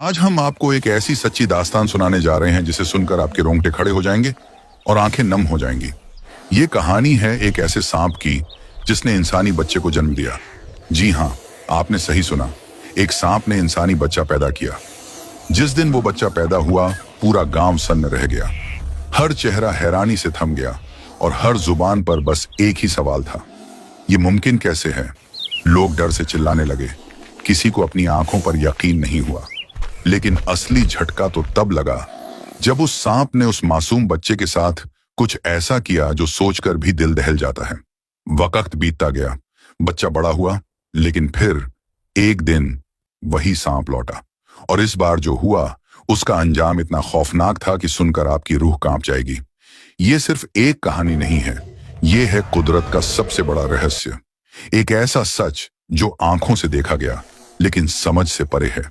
आज हम आपको एक ऐसी सच्ची दास्तान सुनाने जा रहे हैं जिसे सुनकर आपके रोंगटे खड़े हो जाएंगे और आंखें नम हो जाएंगी। ये कहानी है एक ऐसे सांप की जिसने इंसानी बच्चे को जन्म दिया। जी हाँ, आपने सही सुना, एक सांप ने इंसानी बच्चा पैदा किया। जिस दिन वो बच्चा पैदा हुआ, पूरा गांव सन्न रह गया। हर चेहरा हैरानी से थम गया और हर जुबान पर बस एक ही सवाल था, ये मुमकिन कैसे है? लोग डर से चिल्लाने लगे, किसी को अपनी आंखों पर यकीन नहीं हुआ। लेकिन असली झटका तो तब लगा जब उस सांप ने उस मासूम बच्चे के साथ कुछ ऐसा किया जो सोचकर भी दिल दहल जाता है। वक्त बीतता गया, बच्चा बड़ा हुआ, लेकिन फिर एक दिन वही सांप लौटा। और इस बार जो हुआ उसका अंजाम इतना खौफनाक था कि सुनकर आपकी रूह कांप जाएगी। ये सिर्फ एक कहानी नहीं है, ये है कुदरत का सबसे बड़ा रहस्य। एक ऐसा सच जो आंखों से देखा गया लेकिन समझ से परे है।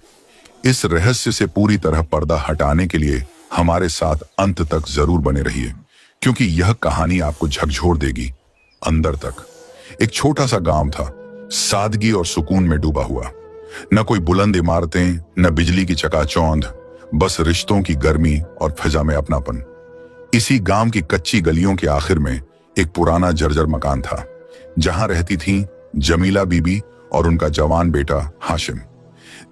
इस रहस्य से पूरी तरह पर्दा हटाने के लिए हमारे साथ अंत तक जरूर बने रहिए, क्योंकि यह कहानी आपको झकझोर देगी अंदर तक। एक छोटा सा गांव था, सादगी और सुकून में डूबा हुआ। न कोई बुलंद इमारतें, न बिजली की चकाचौंध, बस रिश्तों की गर्मी और फिजा में अपनापन। इसी गांव की कच्ची गलियों के आखिर में एक पुराना जर्जर मकान था, जहां रहती थीं जमीला बीबी और उनका जवान बेटा हाशिम।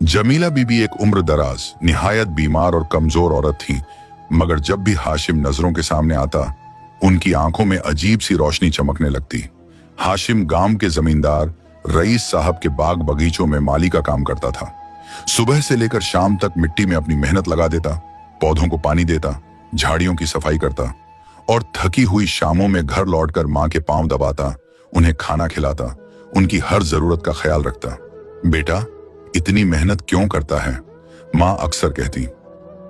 जमीला बीबी एक उम्र दराज, निहायत बीमार और कमजोर औरत थी, मगर जब भी हाशिम नजरों के सामने आता, उनकी आंखों में अजीब सी रोशनी चमकने लगती। हाशिम गांव के जमींदार रईस साहब के बाग बगीचों में माली का काम करता था। सुबह से लेकर शाम तक मिट्टी में अपनी मेहनत लगा देता, पौधों को पानी देता, झाड़ियों की सफाई करता और थकी हुई शामों में घर लौटकर माँ के पांव दबाता, उन्हें खाना खिलाता, उनकी हर जरूरत का ख्याल रखता। बेटा, इतनी मेहनत क्यों करता है? माँ अक्सर कहती।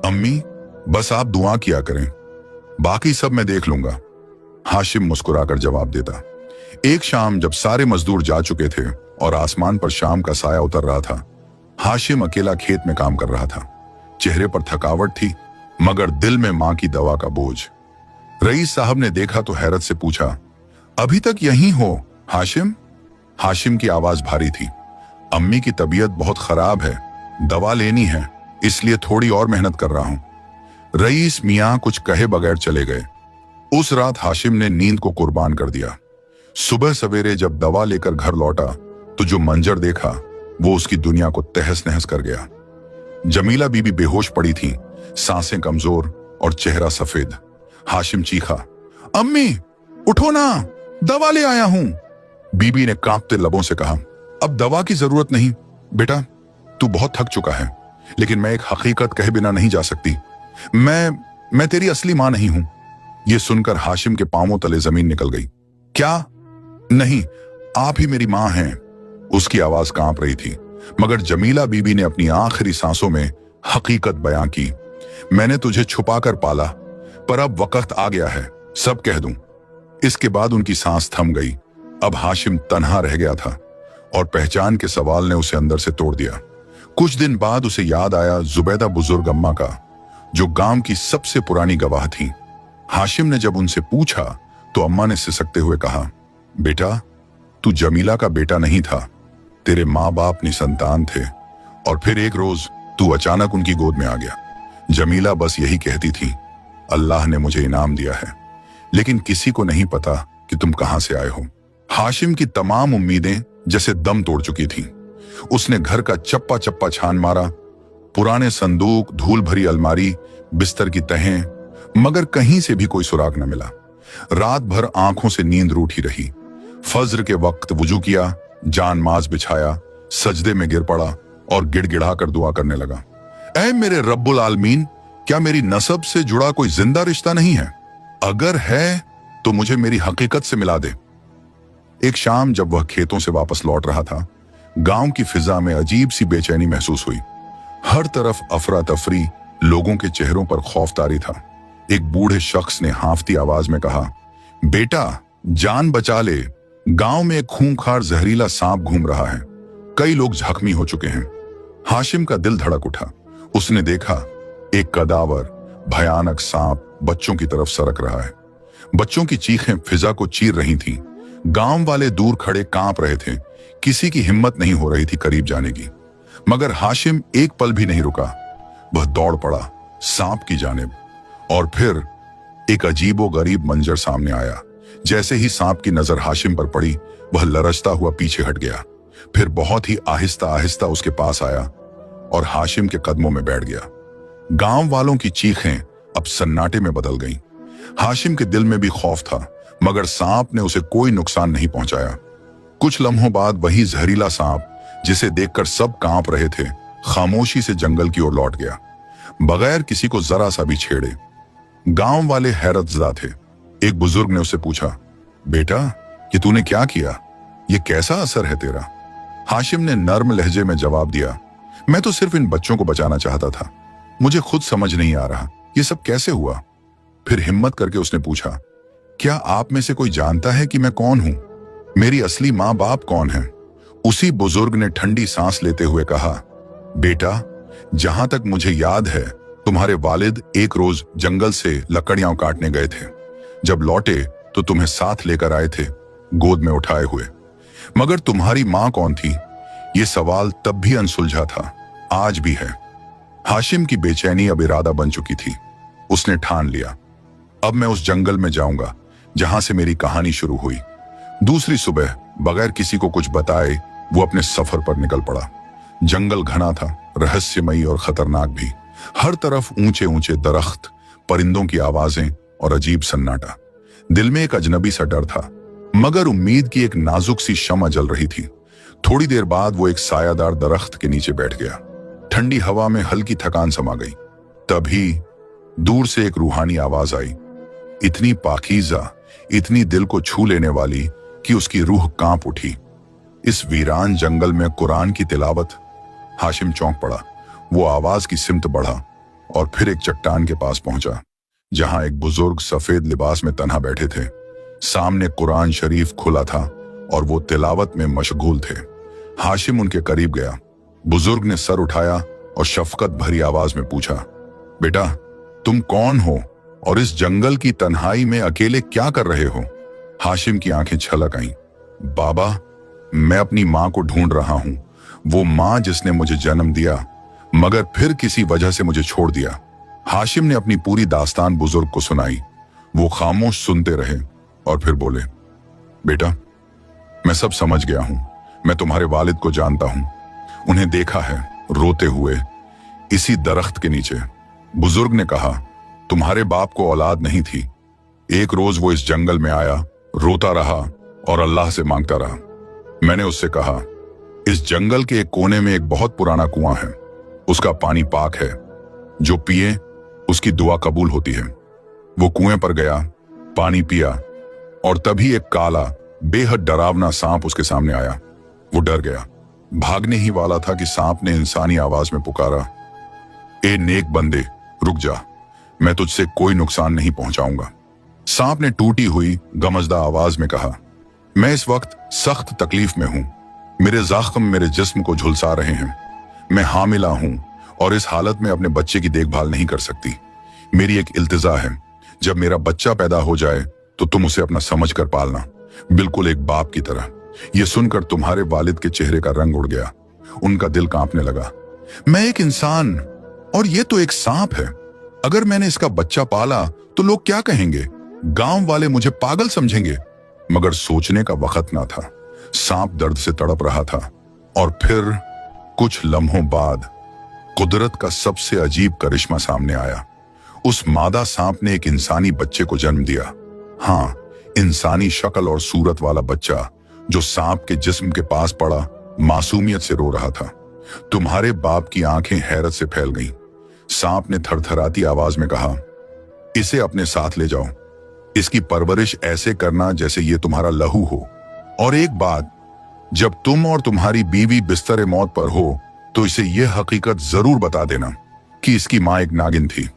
अम्मी, बस आप दुआ किया करें, बाकी सब मैं देख लूंगा, हाशिम मुस्कुराकर जवाब देता। एक शाम जब सारे मजदूर जा चुके थे और आसमान पर शाम का साया उतर रहा था, हाशिम अकेला खेत में काम कर रहा था। चेहरे पर थकावट थी, मगर दिल में माँ की दवा का बोझ। रईस साहब ने देखा तो हैरत से पूछा, अभी तक यहीं हो हाशिम? हाशिम की आवाज भारी थी। अम्मी की तबीयत बहुत खराब है, दवा लेनी है, इसलिए थोड़ी और मेहनत कर रहा हूं। रईस मियां कुछ कहे बगैर चले गए। उस रात हाशिम ने नींद को कुर्बान कर दिया। सुबह सवेरे जब दवा लेकर घर लौटा तो जो मंजर देखा वो उसकी दुनिया को तहस नहस कर गया। जमीला बीबी बेहोश पड़ी थी, सांसें कमजोर और चेहरा सफेद। हाशिम चीखा, अम्मी उठो ना, दवा ले आया हूं। बीबी ने कांपते लबों से कहा, अब दवा की जरूरत नहीं बेटा, तू बहुत थक चुका है, लेकिन मैं एक हकीकत कहे बिना नहीं जा सकती। मैं तेरी असली मां नहीं हूं। यह सुनकर हाशिम के पांवों तले जमीन निकल गई। क्या? नहीं, आप ही मेरी मां हैं। उसकी आवाज कांप रही थी, मगर जमीला बीबी ने अपनी आखिरी सांसों में हकीकत बयां की। मैंने तुझे छुपाकर पाला, पर अब वक्त आ गया है, सब कह दूं। इसके बाद उनकी सांस थम गई। अब हाशिम तन्हा रह गया था और पहचान के सवाल ने उसे अंदर से तोड़ दिया। कुछ दिन बाद उसे याद आया जुबैदा बुजुर्ग अम्मा का, जो गांव की सबसे पुरानी गवाह थी। हाशिम ने जब उनसे पूछा तो अम्मा ने सिसकते हुए कहा, बेटा, तू जमीला का बेटा नहीं था, तेरे माँ बाप निसंतान थे, और फिर एक रोज तू अचानक उनकी गोद में आ गया। जमीला बस यही कहती थी, अल्लाह ने मुझे इनाम दिया है, लेकिन किसी को नहीं पता कि तुम कहां से आए हो। हाशिम की तमाम उम्मीदें जैसे दम तोड़ चुकी थीं। उसने घर का चप्पा चप्पा छान मारा, पुराने संदूक, धूल भरी अलमारी, बिस्तर की तहें, मगर कहीं से भी कोई सुराग न मिला। रात भर आंखों से नींद रूठी रही। फज्र के वक्त वुजू किया, जान माज बिछाया, सजदे में गिर पड़ा और गिड़गिड़ा कर दुआ करने लगा, ऐ मेरे रब्बुल आलमीन, क्या मेरी नसब से जुड़ा कोई जिंदा रिश्ता नहीं है? अगर है तो मुझे मेरी हकीकत से मिला दे। एक शाम जब वह खेतों से वापस लौट रहा था, गांव की फिजा में अजीब सी बेचैनी महसूस हुई। हर तरफ अफरा तफरी, लोगों के चेहरों पर खौफतारी था। एक बूढ़े शख्स ने हांफती आवाज में कहा, बेटा, जान बचा ले, गांव में एक खूंखार जहरीला सांप घूम रहा है, कई लोग जख्मी हो चुके हैं। हाशिम का दिल धड़क उठा। उसने देखा एक कदावर, भयानक सांप बच्चों की तरफ सरक रहा है। बच्चों की चीखें फिजा को चीर रही थीं। गांव वाले दूर खड़े कांप रहे थे, किसी की हिम्मत नहीं हो रही थी करीब जाने की। मगर हाशिम एक पल भी नहीं रुका। वह दौड़ पड़ा सांप की जानिब, और फिर एक अजीबोगरीब मंजर सामने आया। जैसे ही सांप की नजर हाशिम पर पड़ी, वह लरजता हुआ पीछे हट गया, फिर बहुत ही आहिस्ता आहिस्ता उसके पास आया और हाशिम के कदमों में बैठ गया। गांव वालों की चीखें अब सन्नाटे में बदल गईं। हाशिम के दिल में भी खौफ था, मगर सांप ने उसे कोई नुकसान नहीं पहुंचाया। कुछ लम्हों बाद वही जहरीला सांप, जिसे देखकर सब कांप रहे थे, खामोशी से जंगल की ओर लौट गया, बगैर किसी को जरा सा भी छेड़े। गांव वाले हैरतजदा थे। एक बुजुर्ग ने उससे पूछा, बेटा, ये तूने क्या किया? ये कैसा असर है तेरा? हाशिम ने नर्म लहजे में जवाब दिया, मैं तो सिर्फ इन बच्चों को बचाना चाहता था। मुझे खुद समझ नहीं आ रहा ये सब कैसे हुआ। फिर हिम्मत करके उसने पूछा, क्या आप में से कोई जानता है कि मैं कौन हूं? मेरी असली माँ बाप कौन है? उसी बुजुर्ग ने ठंडी सांस लेते हुए कहा, बेटा, जहां तक मुझे याद है, तुम्हारे वालिद एक रोज जंगल से लकड़ियां काटने गए थे। जब लौटे तो तुम्हें साथ लेकर आए थे, गोद में उठाए हुए। मगर तुम्हारी मां कौन थी? ये सवाल तब भी अनसुलझा था, आज भी है। हाशिम की बेचैनी अब इरादा बन चुकी थी। उसने ठान लिया, अब मैं उस जंगल में जाऊंगा जहां से मेरी कहानी शुरू हुई। दूसरी सुबह बगैर किसी को कुछ बताए वो अपने सफर पर निकल पड़ा। जंगल घना था, रहस्यमयी और खतरनाक भी। हर तरफ ऊंचे ऊंचे दरख्त, परिंदों की आवाजें और अजीब सन्नाटा। दिल में एक अजनबी सा डर था, मगर उम्मीद की एक नाजुक सी शम्मा जल रही थी। थोड़ी देर बाद वो एक सायादार दरख्त के नीचे बैठ गया। ठंडी हवा में हल्की थकान समा गई। तभी दूर से एक रूहानी आवाज आई, इतनी पाकीज़ा, इतनी दिल को छू लेने वाली कि उसकी रूह कांप उठी। इस वीरान जंगल में कुरान की तिलावत। हाशिम चौंक पड़ा। वो आवाज की सिमत बढ़ा और फिर एक चट्टान के पास पहुंचा, जहां एक बुजुर्ग सफेद लिबास में तन्हा बैठे थे। सामने कुरान शरीफ खुला था और वो तिलावत में मशगूल थे। हाशिम उनके करीब गया। बुजुर्ग ने सर उठाया और शफकत भरी आवाज में पूछा, बेटा, तुम कौन हो और इस जंगल की तन्हाई में अकेले क्या कर रहे हो? हाशिम की आंखें छलक आईं। बाबा, मैं अपनी मां को ढूंढ रहा हूं, वो मां जिसने मुझे जन्म दिया मगर फिर किसी वजह से मुझे छोड़ दिया। हाशिम ने अपनी पूरी दास्तान बुजुर्ग को सुनाई। वो खामोश सुनते रहे और फिर बोले, बेटा, मैं सब समझ गया हूं। मैं तुम्हारे वालिद को जानता हूं, उन्हें देखा है रोते हुए इसी दरख्त के नीचे। बुजुर्ग ने कहा, तुम्हारे बाप को औलाद नहीं थी। एक रोज वो इस जंगल में आया, रोता रहा और अल्लाह से मांगता रहा। मैंने उससे कहा, इस जंगल के एक कोने में एक बहुत पुराना कुआं है, उसका पानी पाक है, जो पिए उसकी दुआ कबूल होती है। वो कुएं पर गया, पानी पिया और तभी एक काला बेहद डरावना सांप उसके सामने आया। वो डर गया, भागने ही वाला था कि सांप ने इंसानी आवाज में पुकारा, ए नेक बंदे, रुक जा, मैं तुझसे कोई नुकसान नहीं पहुंचाऊंगा। सांप ने टूटी हुई गमजदा आवाज में कहा, मैं इस वक्त सख्त तकलीफ में हूं, मेरे जख्म मेरे जिस्म को झुलसा रहे हैं। मैं हामिला हूं और इस हालत में अपने बच्चे की देखभाल नहीं कर सकती। मेरी एक इल्तिजा है, जब मेरा बच्चा पैदा हो जाए तो तुम उसे अपना समझ कर पालना, बिल्कुल एक बाप की तरह। यह सुनकर तुम्हारे वालिद के चेहरे का रंग उड़ गया। उनका दिल कांपने लगा। मैं एक इंसान और ये तो एक सांप है। अगर मैंने इसका बच्चा पाला तो लोग क्या कहेंगे? गांव वाले मुझे पागल समझेंगे। मगर सोचने का वक्त ना था। सांप दर्द से तड़प रहा था। और फिर कुछ लम्हों बाद कुदरत का सबसे अजीब करिश्मा सामने आया। उस मादा सांप ने एक इंसानी बच्चे को जन्म दिया। हाँ, इंसानी शक्ल और सूरत वाला बच्चा जो सांप के जिस्म के पास पड़ा, मासूमियत से रो रहा था। तुम्हारे बाप की आंखें हैरत से फैल गईं। सांप ने थरथराती आवाज में कहा, इसे अपने साथ ले जाओ, इसकी परवरिश ऐसे करना जैसे ये तुम्हारा लहू हो। और एक बात, जब तुम और तुम्हारी बीवी बिस्तर मौत पर हो तो इसे यह हकीकत जरूर बता देना कि इसकी मां एक नागिन थी।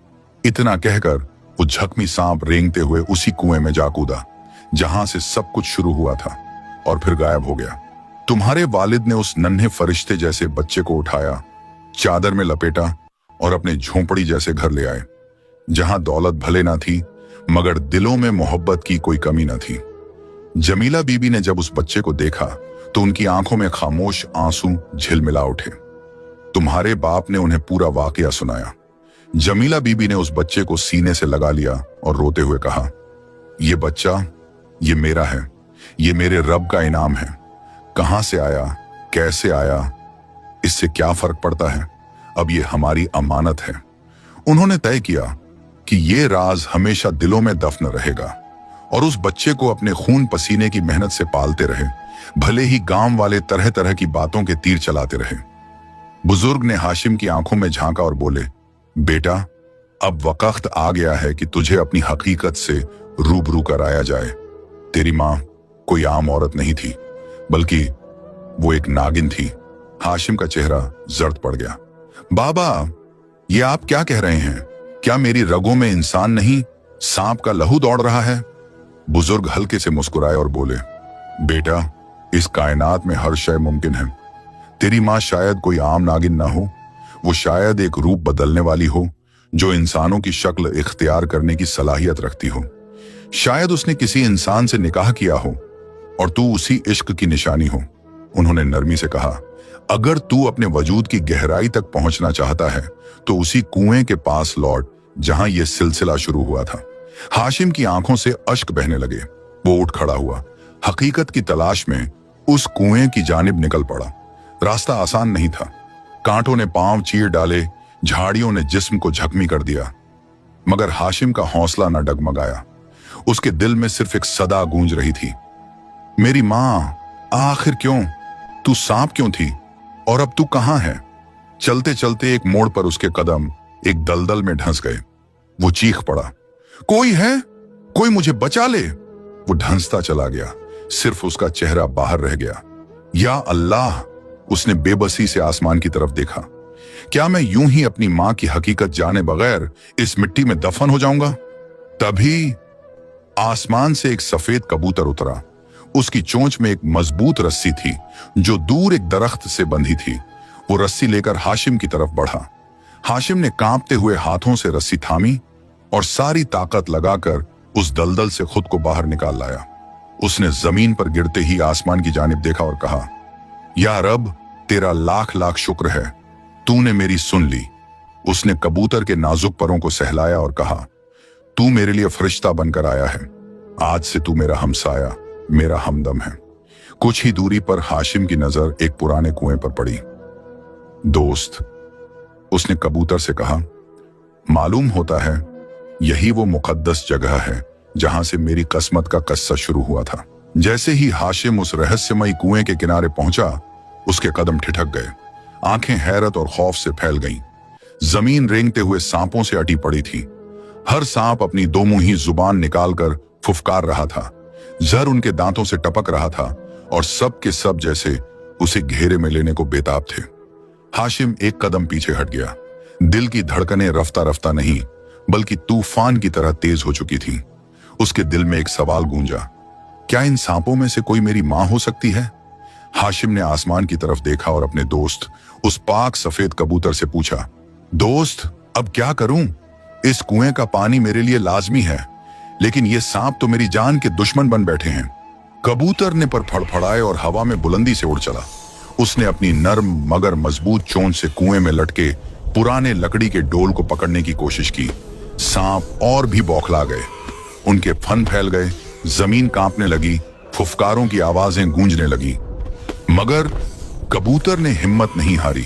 इतना कहकर वो झकमी सांप रेंगते हुए उसी कुएं में जा कूदा जहां से सब कुछ शुरू हुआ था और फिर गायब हो गया। तुम्हारे वालिद ने उस नन्हे फरिश्ते जैसे बच्चे को उठाया, चादर में लपेटा और अपने झोंपड़ी जैसे घर ले आए, जहां दौलत भले ना थी मगर दिलों में मोहब्बत की कोई कमी ना थी। जमीला बीबी ने जब उस बच्चे को देखा तो उनकी आंखों में खामोश आंसू झिलमिला उठे। तुम्हारे बाप ने उन्हें पूरा वाकया सुनाया। जमीला बीबी ने उस बच्चे को सीने से लगा लिया और रोते हुए कहा, ये बच्चा, ये मेरा है, ये मेरे रब का इनाम है। कहां से आया, कैसे आया, इससे क्या फर्क पड़ता है, अब ये हमारी अमानत है। उन्होंने तय किया कि ये राज हमेशा दिलों में दफन रहेगा और उस बच्चे को अपने खून पसीने की मेहनत से पालते रहे, भले ही गांव वाले तरह तरह की बातों के तीर चलाते रहे। बुजुर्ग ने हाशिम की आंखों में झांका और बोले, बेटा, अब वक्त आ गया है कि तुझे अपनी हकीकत से रूबरू कराया जाए। तेरी मां कोई आम औरत नहीं थी, बल्कि वो एक नागिन थी। हाशिम का चेहरा जर्द पड़ गया। बाबा, ये आप क्या कह रहे हैं? क्या मेरी रगों में इंसान नहीं, सांप का लहू दौड़ रहा है? बुजुर्ग हल्के से मुस्कुराए और बोले, बेटा, इस कायनात में हर शय मुमकिन है। तेरी मां शायद कोई आम नागिन ना हो, वो शायद एक रूप बदलने वाली हो जो इंसानों की शक्ल इख्तियार करने की सलाहियत रखती हो। शायद उसने किसी इंसान से निकाह किया हो और तू उसी इश्क की निशानी हो। उन्होंने नरमी से कहा, अगर तू अपने वजूद की गहराई तक पहुंचना चाहता है तो उसी कुएं के पास लौट जहां यह सिलसिला शुरू हुआ था। हाशिम की आंखों से अश्क बहने लगे। वो उठ खड़ा हुआ, हकीकत की तलाश में उस कुएं की जानिब निकल पड़ा। रास्ता आसान नहीं था। कांटों ने पांव चीर डाले, झाड़ियों ने जिस्म को जख्मी कर दिया, मगर हाशिम का हौसला न डगमगाया। उसके दिल में सिर्फ एक सदा गूंज रही थी, मेरी मां, आखिर क्यों? तू सांप क्यों थी और अब तू कहां है? चलते चलते एक मोड़ पर उसके कदम एक दलदल में धंस गए। वो चीख पड़ा, कोई है, कोई मुझे बचा ले। वो धंसता चला गया, सिर्फ उसका चेहरा बाहर रह गया। या अल्लाह, उसने बेबसी से आसमान की तरफ देखा। क्या मैं यूं ही अपनी मां की हकीकत जाने बगैर इस मिट्टी में दफन हो जाऊंगा? तभी आसमान से एक सफेद कबूतर उतरा। उसकी चोंच में एक मजबूत रस्सी थी जो दूर एक दरख्त से बंधी थी। वो रस्सी लेकर हाशिम की तरफ बढ़ा। हाशिम ने कांपते हुए हाथों से रस्सी थामी और सारी ताकत लगाकर उस दलदल से खुद को बाहर निकाल लाया। उसने जमीन पर गिरते ही आसमान की जानिब देखा और कहा, या रब, तेरा लाख लाख शुक्र है, तूने मेरी सुन ली। उसने कबूतर के नाजुक परों को सहलाया और कहा, तू मेरे लिए फरिश्ता बनकर आया है। आज से तू मेरा हमसाया, मेरा हमदम है। कुछ ही दूरी पर हाशिम की नजर एक पुराने कुएं पर पड़ी। दोस्त, उसने कबूतर से कहा, मालूम होता है यही वो मुकद्दस जगह है जहां से मेरी किस्मत का किस्सा शुरू हुआ था। जैसे ही हाशिम उस रहस्यमयी कुएं के किनारे पहुंचा, उसके कदम ठिठक गए। आंखें हैरत और खौफ से फैल गईं। जमीन रेंगते हुए सांपों से अटी पड़ी थी। हर सांप अपनी दो मुंही जुबान निकालकर फुफकार रहा था। जहर उनके दांतों से टपक रहा था और सब के सब जैसे उसे घेरे में लेने को बेताब थे। हाशिम एक कदम पीछे हट गया। दिल की धड़कनें रफ्ता रफ्ता नहीं बल्कि तूफान की तरह तेज हो चुकी थी। उसके दिल में एक सवाल गूंजा, क्या इन सांपों में से कोई मेरी मां हो सकती है? हाशिम ने आसमान की तरफ देखा और अपने दोस्त, उस पाक सफेद कबूतर से पूछा, दोस्त, अब क्या करूं? इस कुएं का पानी मेरे लिए लाजमी है, लेकिन ये सांप तो मेरी जान के दुश्मन बन बैठे हैं। कबूतर ने पर फड़फड़ाए और हवा में बुलंदी से उड़ चला। उसने अपनी नर्म मगर मजबूत चोंच से कुएं में लटके पुराने लकड़ी के डोल को पकड़ने की कोशिश की। सांप और भी बौखला गए, उनके फन फैल गए, जमीन कांपने लगी, फुफकारों की आवाजें गूंजने लगी, मगर कबूतर ने हिम्मत नहीं हारी।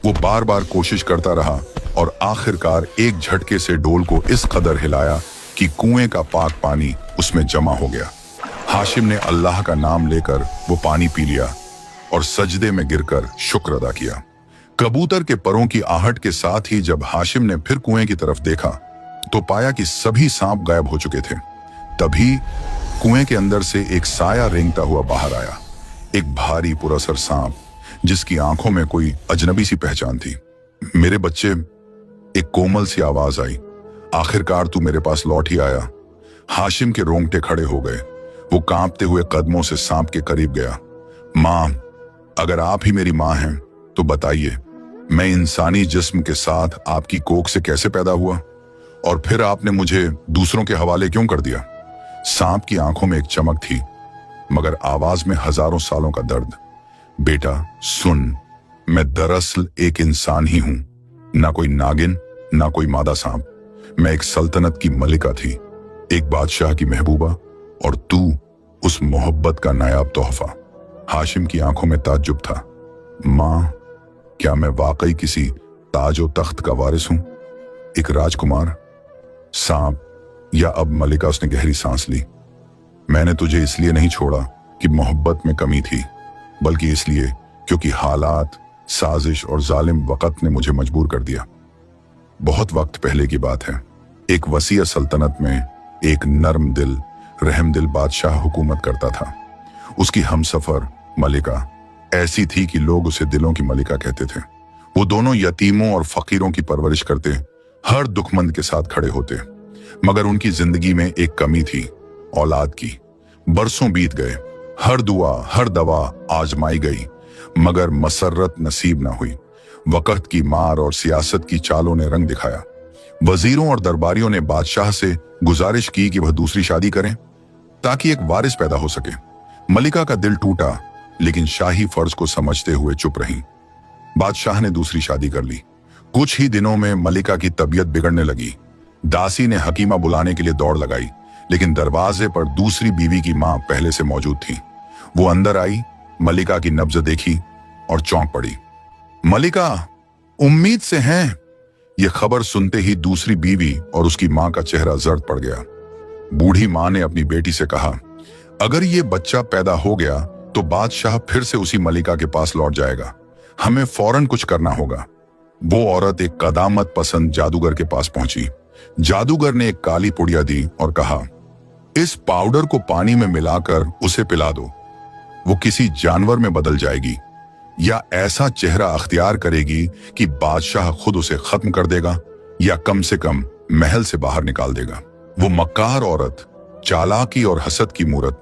वो बार बार कोशिश करता रहा और आखिरकार एक झटके से डोल को इस कदर हिलाया कि कुएं का पाक पानी उसमें जमा हो गया। हाशिम ने अल्लाह का नाम लेकर वो पानी पी लिया और सजदे में गिरकर शुक्र अदा किया। कबूतर के परों की आहट के साथ ही जब हाशिम ने फिर कुएं की तरफ देखा तो पाया कि सभी सांप गायब हो चुके थे। तभी कुएं के अंदर से एक साया रेंगता हुआ बाहर आया, एक भारी पुरस्सर सांप जिसकी आंखों में कोई अजनबी सी पहचान थी। मेरे बच्चे, एक कोमल सी आवाज आई, आखिरकार तू मेरे पास लौट ही आया। हाशिम के रोंगटे खड़े हो गए। वो कांपते हुए कदमों से सांप के करीब गया। मां, अगर आप ही मेरी मां हैं तो बताइए, मैं इंसानी जिस्म के साथ आपकी कोख से कैसे पैदा हुआ और फिर आपने मुझे दूसरों के हवाले क्यों कर दिया? सांप की आंखों में एक चमक थी मगर आवाज में हजारों सालों का दर्द। बेटा सुन, मैं दरअसल एक इंसान ही हूं, ना कोई नागिन, ना कोई मादा सांप। मैं एक सल्तनत की मलिका थी, एक बादशाह की महबूबा, और तू उस मोहब्बत का नायाब तोहफा। हाशिम की आंखों में ताज्जुब था। मां, क्या मैं वाकई किसी ताज और तख्त का वारिस हूं? एक राजकुमार, सांप, या अब मलिका? उसने गहरी सांस ली। मैंने तुझे इसलिए नहीं छोड़ा कि मोहब्बत में कमी थी, बल्कि इसलिए क्योंकि हालात, साजिश और जालिम वक़्त ने मुझे मजबूर कर दिया। बहुत वक्त पहले की बात है। एक वसीय सल्तनत में एक नर्म दिल, रहम दिल बादशाह हुकूमत करता था। उसकी हमसफर मलिका ऐसी थी कि लोग उसे दिलों की मलिका कहते थे। वो दोनों यतीमों और फकीरों की परवरिश करते, हर दुखमंद के साथ खड़े होते। मगर उनकी जिंदगी में एक कमी थी, औलाद की। बरसों बीत गए, हर दुआ, हर दवा आजमाई गई, मगर मसरत नसीब ना हुई। वक़्त की मार और सियासत की चालों ने रंग दिखाया। वजीरों और दरबारियों ने बादशाह से गुजारिश की कि वह दूसरी शादी करें ताकि एक वारिस पैदा हो सके। मलिका का दिल टूटा, लेकिन शाही फर्ज को समझते हुए चुप रही। बादशाह ने दूसरी शादी कर ली। कुछ ही दिनों में मलिका की तबीयत बिगड़ने लगी। दासी ने हकीमा बुलाने के लिए दौड़ लगाई, लेकिन दरवाजे पर दूसरी बीवी की मां पहले से मौजूद थी। वो अंदर आई, मलिका की नब्ज देखी और चौंक पड़ी। मलिका, उम्मीद से हैं। यह खबर सुनते ही दूसरी बीवी और उसकी मां का चेहरा जर्द पड़ गया। बूढ़ी मां ने अपनी बेटी से कहा, अगर ये बच्चा पैदा हो गया तो बादशाह फिर से उसी मलिका के पास लौट जाएगा। हमें फौरन कुछ करना होगा। वो औरत एक कदामत पसंद जादूगर के पास पहुंची। जादूगर ने एक काली पुड़िया दी और कहा, इस पाउडर को पानी में मिलाकर उसे पिला दो। वो किसी जानवर में बदल जाएगी या ऐसा चेहरा अख्तियार करेगी कि बादशाह खुद उसे खत्म कर देगा या कम से कम महल से बाहर निकाल देगा। वो मक्कार औरत, चालाकी और हसद की मूरत,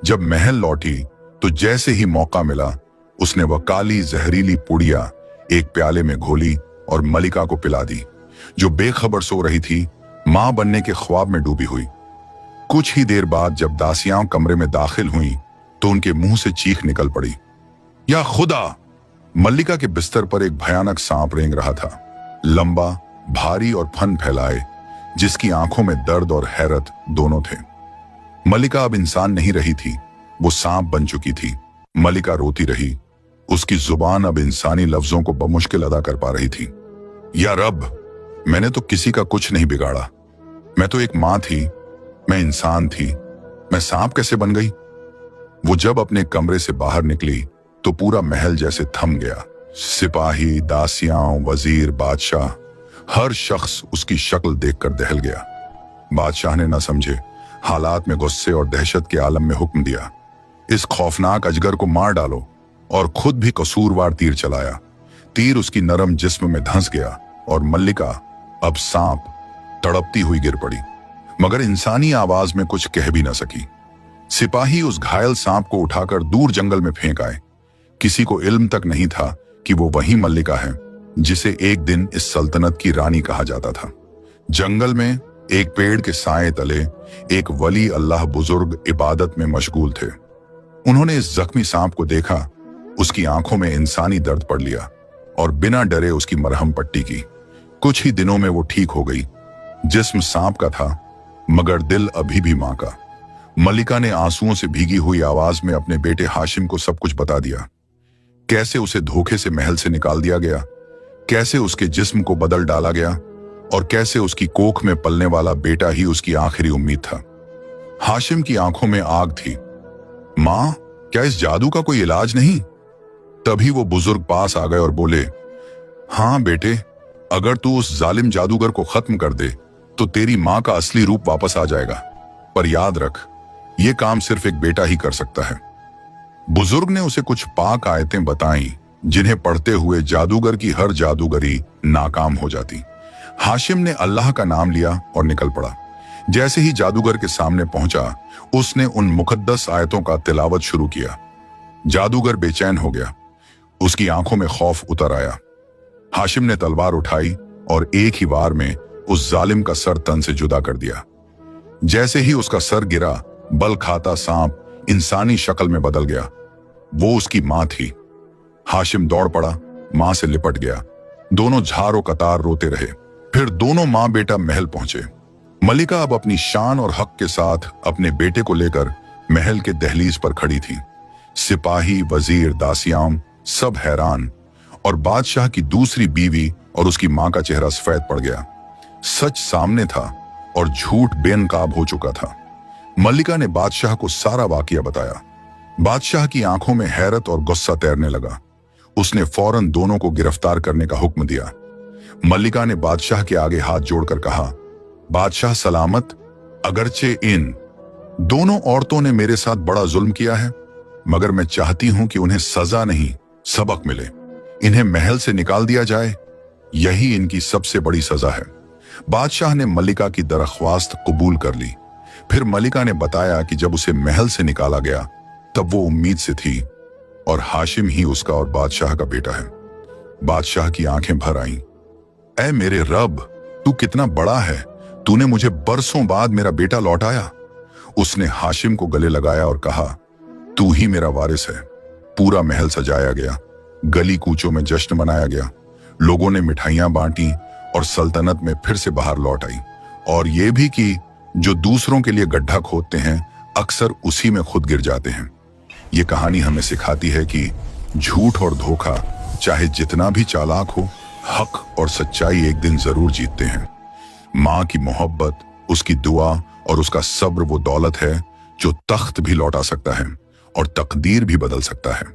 जब महल लौटी तो जैसे ही मौका मिला उसने वह काली जहरीली पुड़िया एक प्याले में घोली और मलिका को पिला दी, जो बेखबर सो रही थी, मां बनने के ख्वाब में डूबी हुई। कुछ ही देर बाद जब दासियां कमरे में दाखिल हुईं तो उनके मुंह से चीख निकल पड़ी, या खुदा! मल्लिका के बिस्तर पर एक भयानक सांप रेंग रहा था, लंबा, भारी और फन फैलाए, जिसकी आंखों में दर्द और हैरत दोनों थे। मल्लिका अब इंसान नहीं रही थी, वो सांप बन चुकी थी। मल्लिका रोती रही। उसकी जुबान अब इंसानी लफ्जों को बमुश्किल अदा कर पा रही थी। या रब, मैंने तो किसी का कुछ नहीं बिगाड़ा। मैं तो एक मां थी, मैं इंसान थी, मैं सांप कैसे बन गई? वो जब अपने कमरे से बाहर निकली तो पूरा महल जैसे थम गया। सिपाही, दासियां, वजीर, बादशाह, हर शख्स उसकी शक्ल देखकर दहल गया। बादशाह ने ना समझे हालात में गुस्से और दहशत के आलम में हुक्म दिया, इस खौफनाक अजगर को मार डालो, और खुद भी कसूरवार तीर चलाया। तीर उसकी नरम जिस्म में धंस गया और मल्लिका, अब सांप, तड़पती हुई गिर पड़ी, मगर इंसानी आवाज में कुछ कह भी न सकी। सिपाही उस घायल सांप को उठाकर दूर जंगल में फेंक आए। किसी को इल्म तक नहीं था कि वो वही मल्लिका है जिसे एक दिन इस सल्तनत की रानी कहा जाता था। जंगल में एक पेड़ के साए तले एक वली अल्लाह बुजुर्ग इबादत में मशगूल थे। उन्होंने इस जख्मी सांप को देखा, उसकी आंखों में इंसानी दर्द पड़ लिया और बिना डरे उसकी मरहम पट्टी की। कुछ ही दिनों में वो ठीक हो गई। जिस्म सांप का था, मगर दिल अभी भी मां का। मल्लिका ने आंसुओं से भीगी हुई आवाज में अपने बेटे हाशिम को सब कुछ बता दिया। कैसे उसे धोखे से महल से निकाल दिया गया, कैसे उसके जिस्म को बदल डाला गया, और कैसे उसकी कोख में पलने वाला बेटा ही उसकी आखिरी उम्मीद था। हाशिम की आंखों में आग थी। मां, क्या इस जादू का कोई इलाज नहीं? तभी वो बुजुर्ग पास आ गए और बोले, हां बेटे, अगर तू उस जालिम जादूगर को खत्म कर दे तो तेरी मां का असली रूप वापस आ जाएगा। पर याद रख, ये काम सिर्फ एक बेटा ही कर सकता है। बुजुर्ग ने उसे कुछ पाक आयतें बताई, जिन्हें पढ़ते हुए जादूगर की हर जादूगरी नाकाम हो जाती। हाशिम ने अल्लाह का नाम लिया और निकल पड़ा। जैसे ही जादूगर के सामने पहुंचा, उसने उन मुकद्दस आयतों का तिलावत शुरू किया। जादूगर बेचैन हो गया, उसकी आंखों में खौफ उतर आया। हाशिम ने तलवार उठाई और एक ही वार में उस जालिम का सर तन से जुदा कर दिया। जैसे ही उसका सर गिरा, बल खाता सांप इंसानी शक्ल में बदल गया। वो उसकी मां थी। हाशिम दौड़ पड़ा, मां से लिपट गया। दोनों झारो कतार रोते रहे। फिर दोनों माँ बेटा महल पहुंचे। मलिका अब अपनी शान और हक के साथ अपने बेटे को लेकर महल के दहलीज पर खड़ी थी। सिपाही, वजीर, दासियाम सब हैरान, और बादशाह की दूसरी बीवी और उसकी मां का चेहरा सफेद पड़ गया। सच सामने था और झूठ बेनकाब हो चुका था। मल्लिका ने बादशाह को सारा वाकया बताया। बादशाह की आंखों में हैरत और गुस्सा तैरने लगा। उसने फौरन दोनों को गिरफ्तार करने का हुक्म दिया। मल्लिका ने बादशाह के आगे हाथ जोड़कर कहा, बादशाह सलामत, अगरचे इन दोनों औरतों ने मेरे साथ बड़ा जुल्म किया है, मगर मैं चाहती हूं कि उन्हें सजा नहीं सबक मिले। इन्हें महल से निकाल दिया जाए, यही इनकी सबसे बड़ी सजा है। बादशाह ने मल्लिका की दरख्वास्त कबूल कर ली। फिर मल्लिका ने बताया कि जब उसे महल से निकाला गया तब वो उम्मीद से थी और हाशिम ही उसका और बादशाह का बेटा है। बादशाह की आंखें भर आईं। ऐ मेरे रब, तू कितना बड़ा है, तूने मुझे बरसों बाद मेरा बेटा लौटाया। उसने हाशिम को गले लगाया और कहा, तू ही मेरा वारिस है। पूरा महल सजाया गया, गली कूचों में जश्न मनाया गया, लोगों ने मिठाइयां बांटी और सल्तनत में फिर से बाहर लौट आई। और ये भी कि जो दूसरों के लिए गड्ढा खोदते हैं अक्सर उसी में खुद गिर जाते हैं। ये कहानी हमें सिखाती है कि झूठ और धोखा चाहे जितना भी चालाक हो, हक और सच्चाई एक दिन जरूर जीतते हैं। माँ की मोहब्बत, उसकी दुआ और उसका सब्र वो दौलत है जो तख्त भी लौटा सकता है और तकदीर भी बदल सकता है।